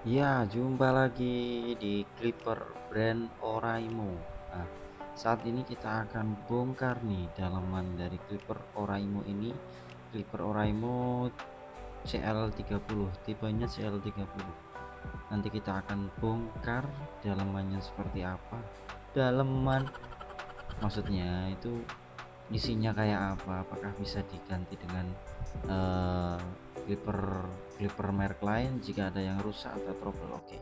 Ya, jumpa lagi di Clipper brand Oraimo. Nah, saat ini kita akan bongkar nih dalaman dari Clipper Oraimo ini. Clipper Oraimo CL30, tipenya CL30. Nanti kita akan bongkar dalamannya seperti apa. Dalaman maksudnya itu isinya kayak apa? Apakah bisa diganti dengan eh, clipper clipper merek lain jika ada yang rusak atau trouble? Oke.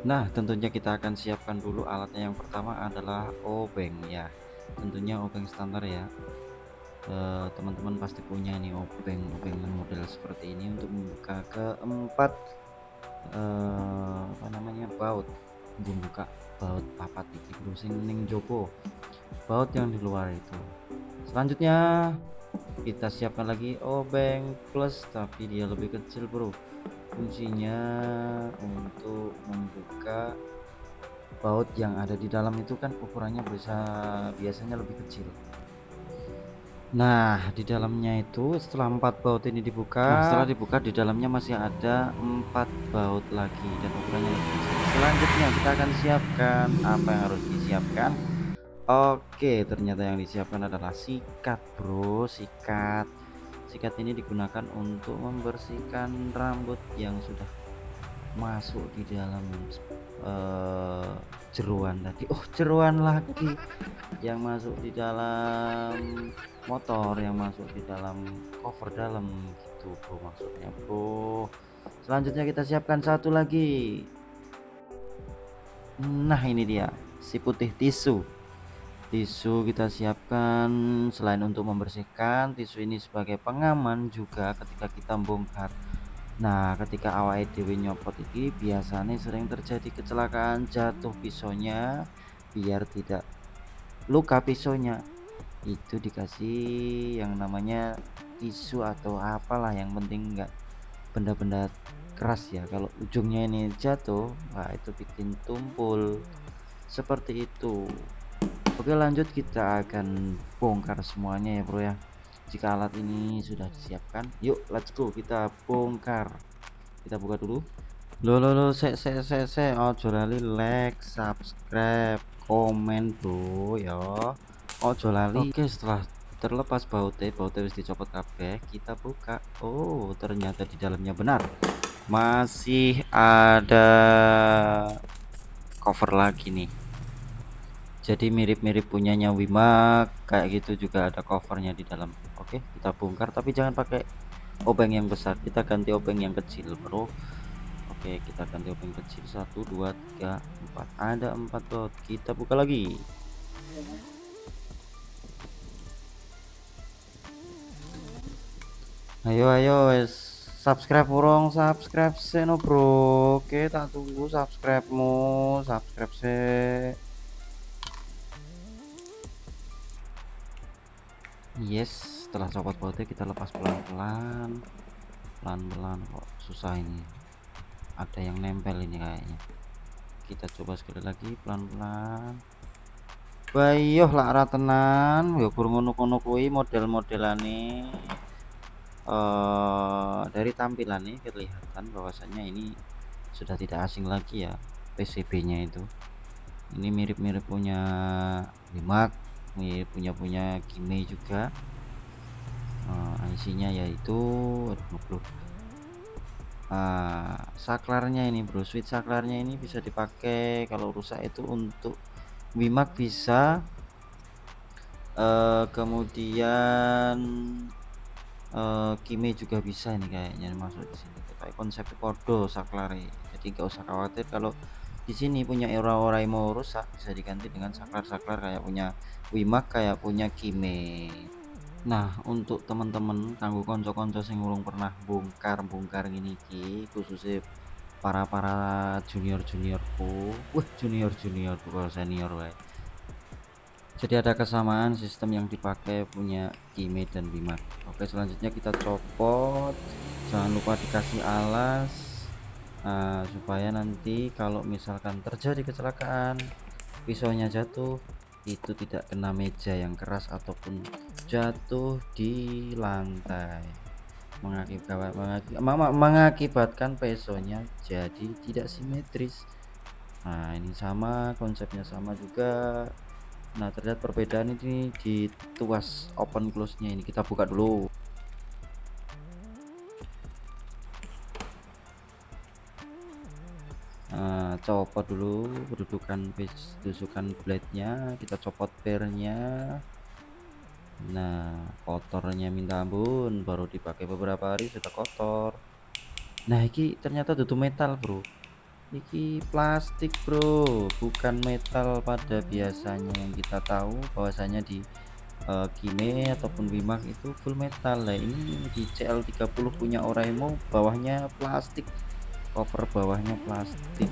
Nah, tentunya kita akan siapkan dulu alatnya. Yang pertama adalah obeng ya. Tentunya obeng standar ya. Teman-teman pasti punya nih obeng model seperti ini untuk membuka keempat apa namanya baut. Membuka baut papat iki browsing ning jopo. Baut yang di luar itu. Selanjutnya kita siapkan lagi obeng plus tapi dia lebih kecil, Bro. Fungsinya untuk membuka baut yang ada di dalam itu kan ukurannya biasanya lebih kecil. Nah, di dalamnya itu setelah 4 baut ini dibuka, setelah dibuka di dalamnya masih ada 4 baut lagi dan ukurannya lebih kecil. Selanjutnya kita akan siapkan apa yang harus disiapkan. Oke, ternyata yang disiapkan adalah sikat, Bro. Sikat ini digunakan untuk membersihkan rambut yang sudah masuk di dalam eh, jeruan tadi. Oh, jeruan lagi yang masuk di dalam motor, yang masuk di dalam cover dalam gitu, Bro, maksudnya, Bro. Selanjutnya kita siapkan satu lagi. Nah, ini dia si putih tisu. Tisu kita siapkan selain untuk membersihkan, tisu ini sebagai pengaman juga ketika kita bongkar. Nah, ketika awake dhewe nyopot iki biasanya sering terjadi kecelakaan jatuh pisaunya. Biar tidak luka pisaunya, itu dikasih yang namanya tisu atau apalah, yang penting enggak benda-benda keras ya. Kalau ujungnya ini jatuh, wah itu bikin tumpul seperti itu. Oke, lanjut kita akan bongkar semuanya ya, Bro ya. Jika alat ini sudah disiapkan, yuk let's go kita bongkar. Kita buka dulu. Lo se ojo lali like, subscribe, komen, Bro ya. Ojo lali. Oke, setelah terlepas bautnya wis dicopot kabeh, kita buka. Oh, ternyata di dalamnya benar masih ada cover lagi nih. Jadi mirip-mirip punyanya Wimak, kayak gitu juga ada covernya di dalam. Oke, kita bongkar tapi jangan pakai obeng yang besar, kita ganti obeng yang kecil, Bro. Oke, kita ganti obeng kecil. 1 2 3 4, ada 4 baut. Kita buka lagi. Ayo ayo wes, subscribe burung, subscribe se no, Bro. Oke, tak tunggu subscribe-mu. Subscribe se. Yes, setelah copot bautnya kita lepas pelan-pelan. Pelan-pelan kok susah ini. Ada yang nempel ini kayaknya. Kita coba sekali lagi pelan-pelan. Bayoh lah tenan, ya gur ngono-ngono kuwi model-modelane. Dari tampilan ini kelihatan bahwasannya ini sudah tidak asing lagi ya, PCB-nya itu. Ini mirip-mirip punya Wimak, mirip punya Kime juga. IC-nya yaitu saklarnya ini, Bro. Switch saklarnya ini bisa dipakai kalau rusak itu untuk Wimak bisa, kemudian Kime juga bisa ini kayaknya masuk di sini. Kayak konsep podo saklare. Jadi nggak usah khawatir kalau di sini punya Ora mau rusak, bisa diganti dengan saklar-saklar kayak punya Wimak, kayak punya Kime. Nah, untuk teman-teman kanggo konco-konco sing urung pernah bongkar-bongkar gini ki, khususnya para junior-juniorku. Wah, junior-junior bukan senior wae. Jadi ada kesamaan sistem yang dipakai punya Kime dan Wimak. Oke, selanjutnya kita copot. Jangan lupa dikasih alas, supaya nanti kalau misalkan terjadi kecelakaan, pisaunya jatuh, itu tidak kena meja yang keras ataupun jatuh di lantai. mengakibatkan pesonya jadi tidak simetris. Nah, ini sama konsepnya, sama juga. Nah, terlihat perbedaan ini di tuas open close-nya ini. Kita buka dulu. Nah, copot dulu tusukan blade-nya, kita copot pair-nya. Nah, kotornya minta ampun, baru dipakai beberapa hari sudah kotor. Nah, iki ternyata dudu metal, bro. Iki plastik, bro, bukan metal pada biasanya yang kita tahu bahwasanya di Kime ataupun Wimak itu full metal. Lah ini di CL30 punya Oraimo bawahnya plastik, cover bawahnya plastik.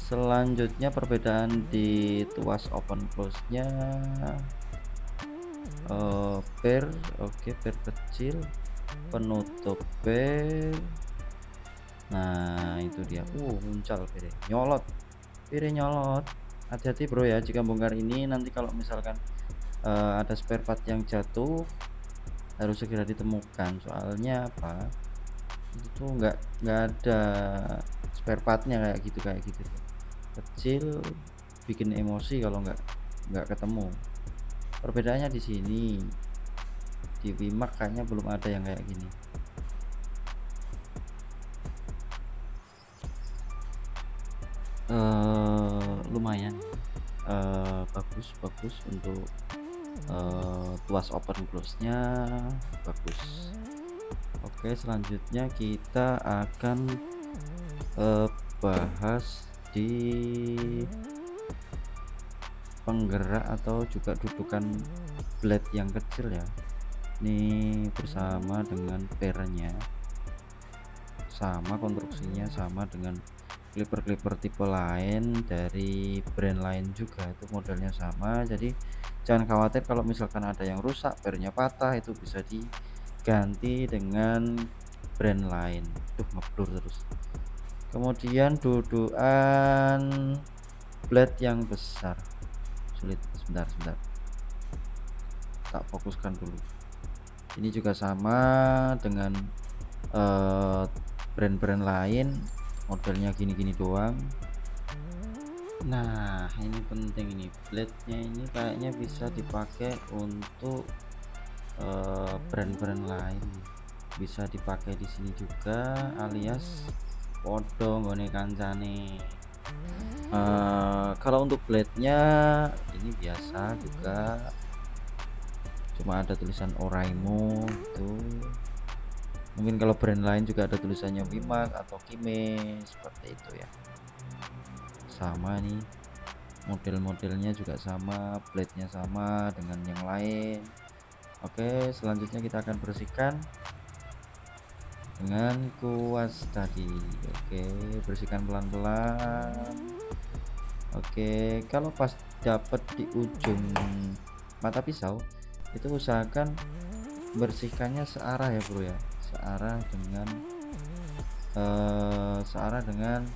Selanjutnya perbedaan di tuas open close-nya, pair, oke, pair kecil, penutup pair. Nah, itu dia. Muncal pire nyolot. Hati-hati, bro, ya jika bongkar ini. Nanti kalau misalkan ada spare part yang jatuh, harus segera ditemukan. Soalnya apa? Itu tuh nggak ada spare partnya kayak gitu tuh. Kecil, bikin emosi kalau nggak ketemu. Perbedaannya di sini. Di Wimak kayaknya belum ada yang kayak gini. Lumayan, bagus untuk tuas open close-nya, bagus. Oke, selanjutnya kita akan bahas di penggerak atau juga dudukan blade yang kecil ya. Ini bersama dengan pairnya, sama konstruksinya, sama dengan clipper tipe lain dari brand lain juga, itu modelnya sama. Jadi jangan khawatir kalau misalkan ada yang rusak, pairnya patah, itu bisa diganti dengan brand lain. Ngeblur terus. Kemudian dudukan blade yang besar, sulit, sebentar tak fokuskan dulu. Ini juga sama dengan brand-brand lain, modelnya gini-gini doang. Nah, ini penting, ini blade-nya ini kayaknya bisa dipakai untuk brand-brand lain, bisa dipakai di sini juga, alias podo nggone kancane. Kalau untuk blade-nya ini biasa juga, cuma ada tulisan Oraimo gitu. Mungkin kalau brand lain juga ada tulisannya Wimak atau Kime, seperti itu ya. Sama nih, model-modelnya juga sama, blade-nya sama dengan yang lain. Oke, selanjutnya kita akan bersihkan dengan kuas tadi. Oke, bersihkan pelan-pelan. Oke, kalau pas dapat di ujung mata pisau, itu usahakan bersihkannya searah ya, bro ya, searah dengan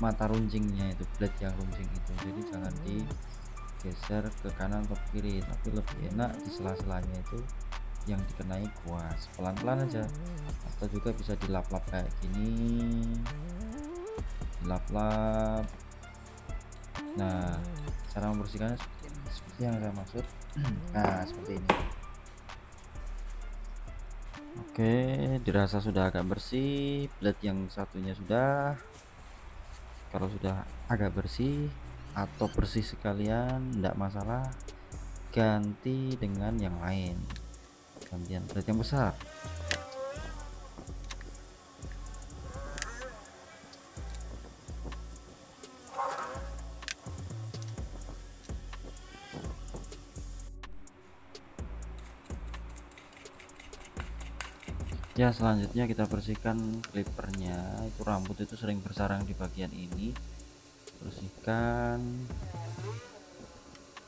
mata runcingnya, itu blade yang runcing itu. Jadi jangan digeser ke kanan atau kiri, tapi lebih enak di sela-selanya itu yang dikenai kuas, pelan-pelan aja, atau juga bisa dilap-lap kayak gini, dilap-lap. Nah, cara membersihkannya seperti yang saya maksud. Nah, seperti ini. Oke, dirasa sudah agak bersih, blade yang satunya sudah. Kalau sudah agak bersih atau bersih sekalian, tidak masalah, ganti dengan yang lain, gantian blade yang besar. Ya, selanjutnya kita bersihkan clippernya. Itu rambut itu sering bersarang di bagian ini, bersihkan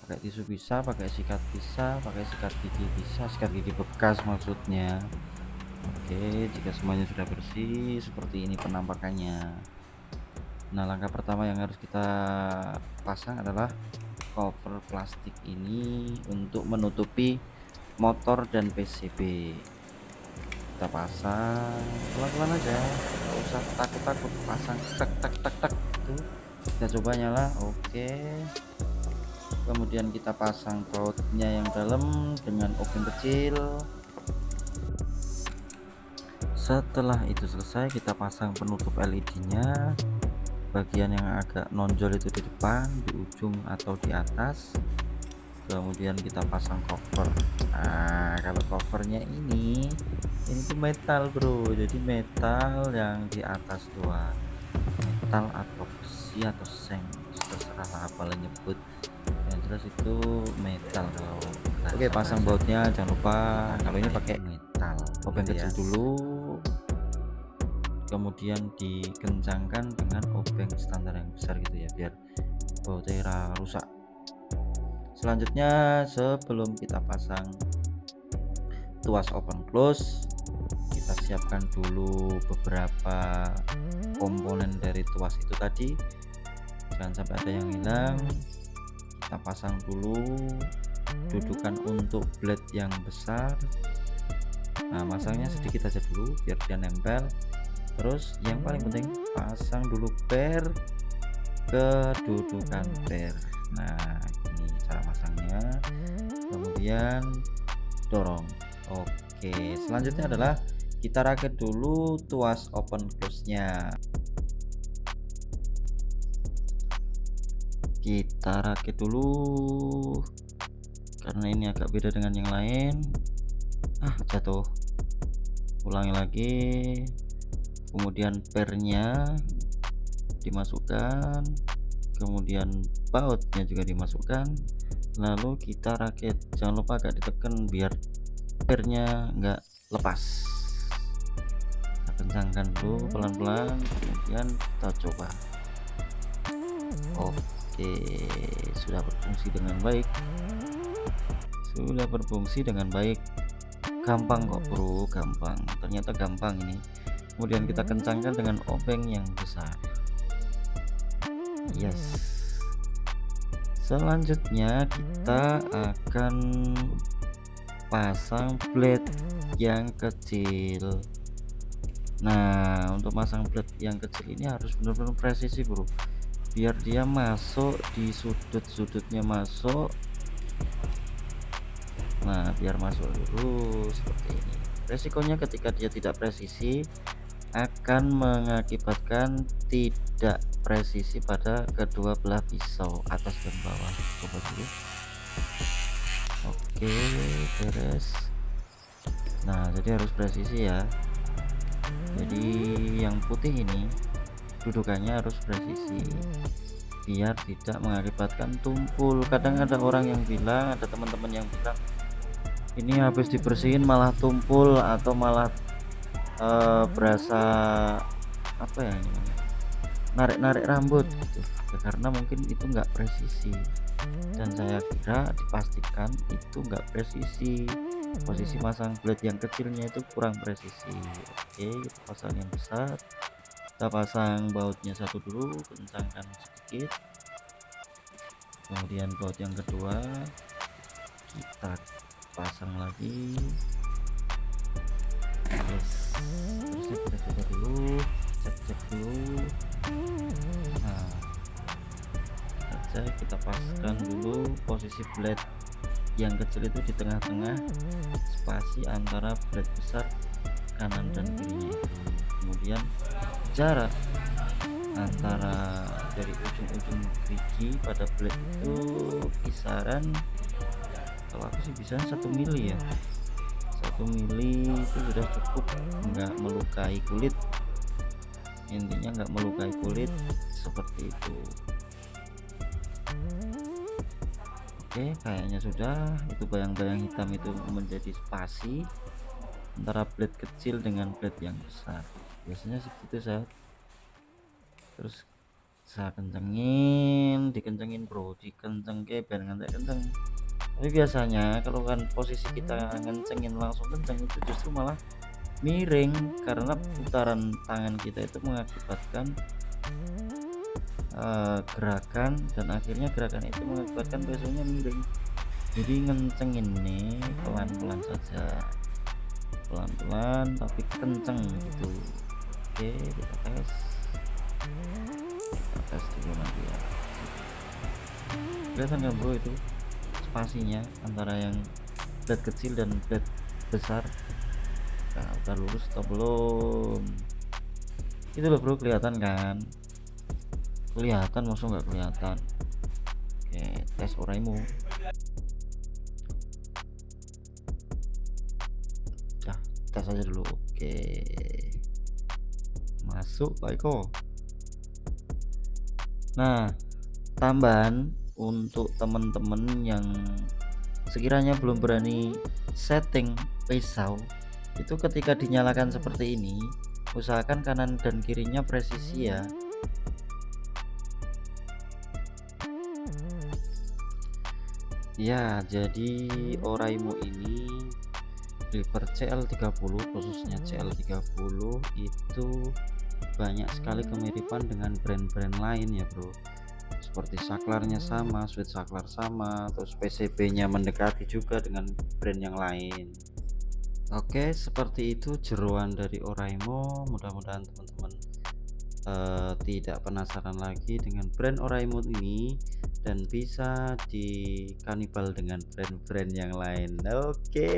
pakai tisu bisa, pakai sikat bisa, pakai sikat gigi bisa, sikat gigi bekas maksudnya. Oke, jika semuanya sudah bersih, seperti ini penampakannya. Nah, langkah pertama yang harus kita pasang adalah cover plastik ini untuk menutupi motor dan PCB. Kita pasang pelan-pelan aja, nggak usah takut-takut, pasang tak tak tak tak itu. Kita coba nyala, oke. Kemudian kita pasang bautnya yang dalam dengan obeng kecil. Setelah itu selesai, kita pasang penutup LED-nya. Bagian yang agak nonjol itu di depan, di ujung atau di atas. Kemudian kita pasang cover. Nah, kalau covernya ini tuh metal bro, jadi metal yang di atas doang, metal atau besi atau seng, terserah apa nyebut, yang jelas itu metal. Kalau oke, pasang bautnya jangan lupa, kalau ini pakai metal, obeng kecil dulu, kemudian dikencangkan dengan obeng standar yang besar gitu ya, biar bautnya rusak. Selanjutnya, sebelum kita pasang tuas open close, kita siapkan dulu beberapa komponen dari tuas itu tadi, jangan sampai ada yang hilang. Kita pasang dulu, dudukan untuk blade yang besar. Nah, masangnya sedikit aja dulu biar dia nempel. Terus yang paling penting, pasang dulu per ke dudukan per. Nah, ini cara masangnya. Kemudian dorong. Oke, selanjutnya adalah kita rakit dulu tuas open close nya. Kita rakit dulu karena ini agak beda dengan yang lain. Jatuh. Ulangi lagi. Kemudian pernya dimasukkan, kemudian bautnya juga dimasukkan, lalu kita rakit. Jangan lupa agak ditekan biar pernya enggak lepas. Kita kencangkan dulu pelan-pelan, kemudian kita coba. Oke, sudah berfungsi dengan baik, gampang kok bro, gampang, ternyata gampang ini. Kemudian kita kencangkan dengan obeng yang besar. Yes, selanjutnya kita akan pasang blade yang kecil. Nah, untuk pasang blade yang kecil ini harus benar-benar presisi bro, biar dia masuk di sudut-sudutnya, masuk. Nah, biar masuk lurus seperti ini. Resikonya ketika dia tidak presisi akan mengakibatkan tidak presisi pada kedua belah pisau, atas dan bawah. Coba dulu. Oke, beres. Nah, jadi harus presisi ya. Jadi yang putih ini dudukannya harus presisi biar tidak mengakibatkan tumpul. Kadang ada orang yang bilang, ada teman-teman yang bilang, ini habis dibersihin malah tumpul atau malah berasa apa ya, narik-narik rambut gitu ya, karena mungkin itu enggak presisi, dan saya kira dipastikan itu enggak presisi. Posisi pasang blade yang kecilnya itu kurang presisi. Oke, kita pasang yang besar. Kita pasang bautnya satu dulu, kencangkan sedikit. Kemudian baut yang kedua kita pasang lagi. Yes, terus kita coba dulu, cek dulu. Nah, kita paskan dulu posisi blade yang kecil itu di tengah-tengah spasi antara blade besar kanan dan kirinya itu. Kemudian jarak antara dari ujung-ujung gerigi pada blade itu kisaran, kalau aku sih bisa 1 mili ya, 1 mili itu sudah cukup, nggak melukai kulit. Intinya nggak melukai kulit seperti itu. Oke, kayaknya sudah. Itu bayang-bayang hitam itu menjadi spasi antara blade kecil dengan blade yang besar, biasanya segitu saya. Terus saya dikencengin bro, dikencengke biar ngantek kenceng. Tapi biasanya kalau kan posisi kita ngencengin langsung kenceng, itu justru malah miring karena putaran tangan kita itu mengakibatkan gerakan, dan akhirnya gerakan itu mengakibatkan pesonya miring. Jadi ngencengin nih pelan-pelan saja, pelan-pelan tapi kenceng gitu. Oke, kita tes dulu nanti ya. Kelihatan kan bro itu spasinya antara yang blade kecil dan blade besar. Nah, udah lurus atau belum? Itu loh bro, kelihatan kan? Kelihatan, maksud nggak kelihatan? Oke, tes oraimu. Dah, tes aja dulu. Oke, masuk Pak Eko. Nah, tambahan untuk temen-temen yang sekiranya belum berani setting pisau, itu ketika dinyalakan seperti ini, usahakan kanan dan kirinya presisi ya. Ya, jadi Oraimo ini Clipper CL30, khususnya CL30 itu banyak sekali kemiripan dengan brand-brand lain ya bro, seperti saklarnya sama, switch saklar sama, terus PCB nya mendekati juga dengan brand yang lain. Oke, seperti itu jeroan dari Oraimo. Mudah-mudahan teman-teman tidak penasaran lagi dengan brand Oraimo ini dan bisa dikanibal dengan brand-brand yang lain. Oke,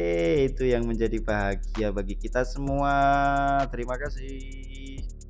itu yang menjadi bahagia bagi kita semua. Terima kasih.